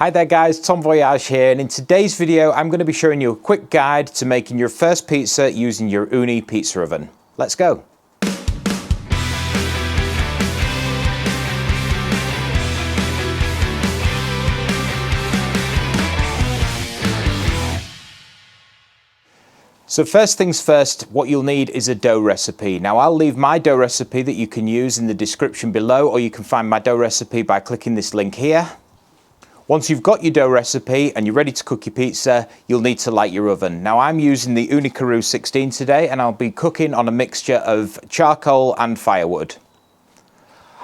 Hi there guys, Tom Voyage here, and in today's video I'm going to be showing you a quick guide to making your first pizza using your OONI pizza oven. Let's go! So first things first, what you'll need is a dough recipe. Now I'll leave my dough recipe that you can use in the description below, or you can find my dough recipe by clicking this link here. Once you've got your dough recipe and you're ready to cook your pizza, you'll need to light your oven. Now I'm using the OONI KARU 16 today, and I'll be cooking on a mixture of charcoal and firewood.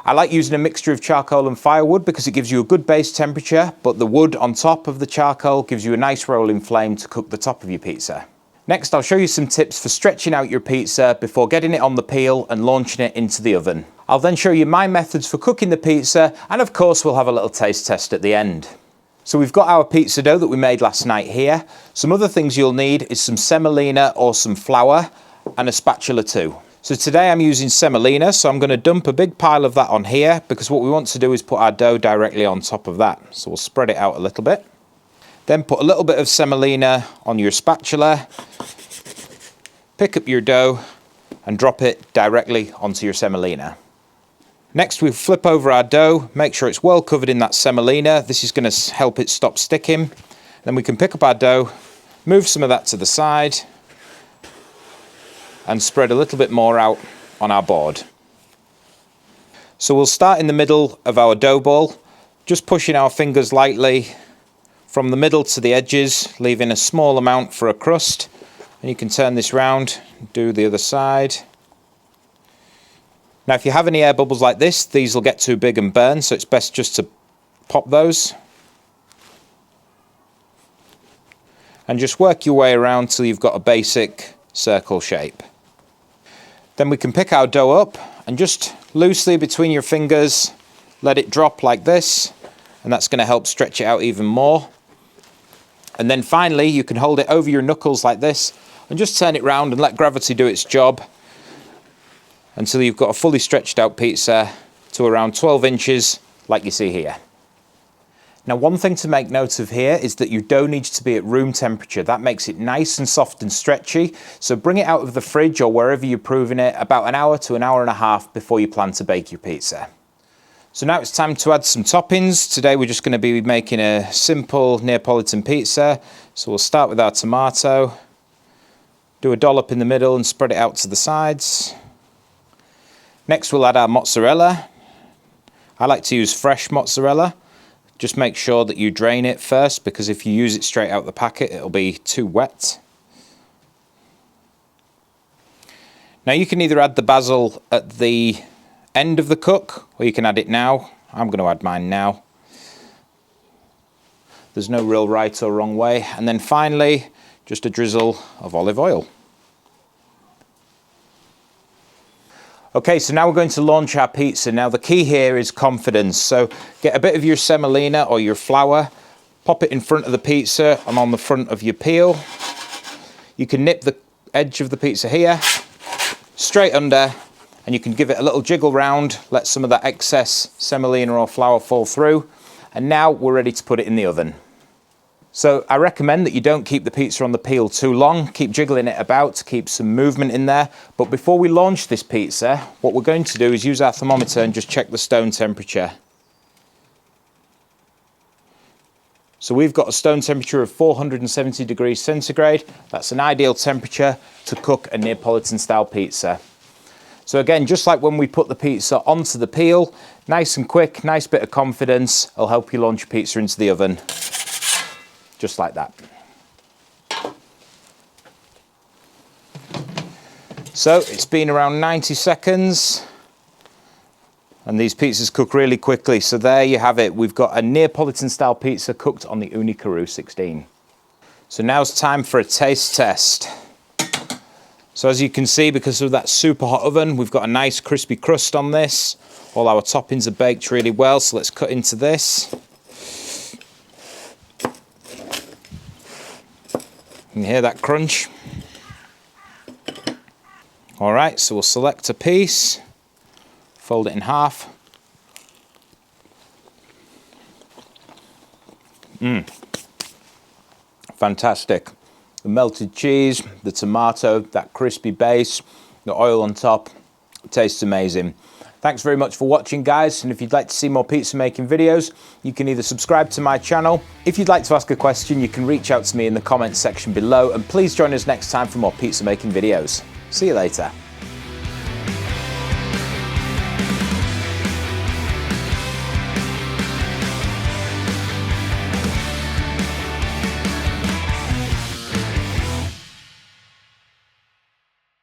I like using a mixture of charcoal and firewood because it gives you a good base temperature, but the wood on top of the charcoal gives you a nice rolling flame to cook the top of your pizza. Next, I'll show you some tips for stretching out your pizza before getting it on the peel and launching it into the oven. I'll then show you my methods for cooking the pizza, and of course we'll have a little taste test at the end. So we've got our pizza dough that we made last night here. Some other things you'll need is some semolina or some flour and a spatula too. So today I'm using semolina, so I'm going to dump a big pile of that on here because what we want to do is put our dough directly on top of that. So we'll spread it out a little bit. Then put a little bit of semolina on your spatula. Pick up your dough and drop it directly onto your semolina. Next, we flip over our dough, make sure it's well covered in that semolina. This is going to help it stop sticking. Then we can pick up our dough, move some of that to the side, and spread a little bit more out on our board. So we'll start in the middle of our dough ball, just pushing our fingers lightly from the middle to the edges, leaving a small amount for a crust. And you can turn this round, do the other side. Now if you have any air bubbles like this, these will get too big and burn, so it's best just to pop those. And just work your way around till you've got a basic circle shape. Then we can pick our dough up and just loosely between your fingers, let it drop like this, and that's going to help stretch it out even more. And then finally, you can hold it over your knuckles like this and just turn it round and let gravity do its job until you've got a fully stretched out pizza to around 12 inches like you see here. Now one thing to make note of here is that your dough needs to be at room temperature. That makes it nice and soft and stretchy. So bring it out of the fridge or wherever you're proving it about an hour to an hour and a half before you plan to bake your pizza. So now it's time to add some toppings. Today we're just going to be making a simple Neapolitan pizza. So we'll start with our tomato, do a dollop in the middle and spread it out to the sides. Next we'll add our mozzarella. I like to use fresh mozzarella. Just make sure that you drain it first, because if you use it straight out the packet it'll be too wet. Now you can either add the basil at the end of the cook or you can add it now. I'm going to add mine now. There's no real right or wrong way. And then finally just a drizzle of olive oil. Okay, so now we're going to launch our pizza. Now the key here is confidence. So get a bit of your semolina or your flour, pop it in front of the pizza and on the front of your peel. You can nip the edge of the pizza here, straight under, and you can give it a little jiggle round, let some of that excess semolina or flour fall through. And now we're ready to put it in the oven. So I recommend that you don't keep the pizza on the peel too long. Keep jiggling it about to keep some movement in there. But before we launch this pizza, what we're going to do is use our thermometer and just check the stone temperature. So we've got a stone temperature of 470 degrees centigrade. That's an ideal temperature to cook a Neapolitan style pizza. So again, just like when we put the pizza onto the peel, nice and quick, nice bit of confidence. It'll help you launch your pizza into the oven. Just like that. So it's been around 90 seconds and these pizzas cook really quickly. So there you have it. We've got a Neapolitan style pizza cooked on the OONI KARU 16. So now it's time for a taste test. So as you can see, because of that super hot oven, we've got a nice crispy crust on this. All our toppings are baked really well. So let's cut into this. You can hear that crunch. All right, so we'll select a piece, fold it in half, Fantastic. The melted cheese, the tomato, that crispy base, the oil on top, it tastes amazing. Thanks very much for watching, guys, and if you'd like to see more pizza making videos, you can either subscribe to my channel. If you'd like to ask a question, you can reach out to me in the comments section below, and please join us next time for more pizza making videos. See you later.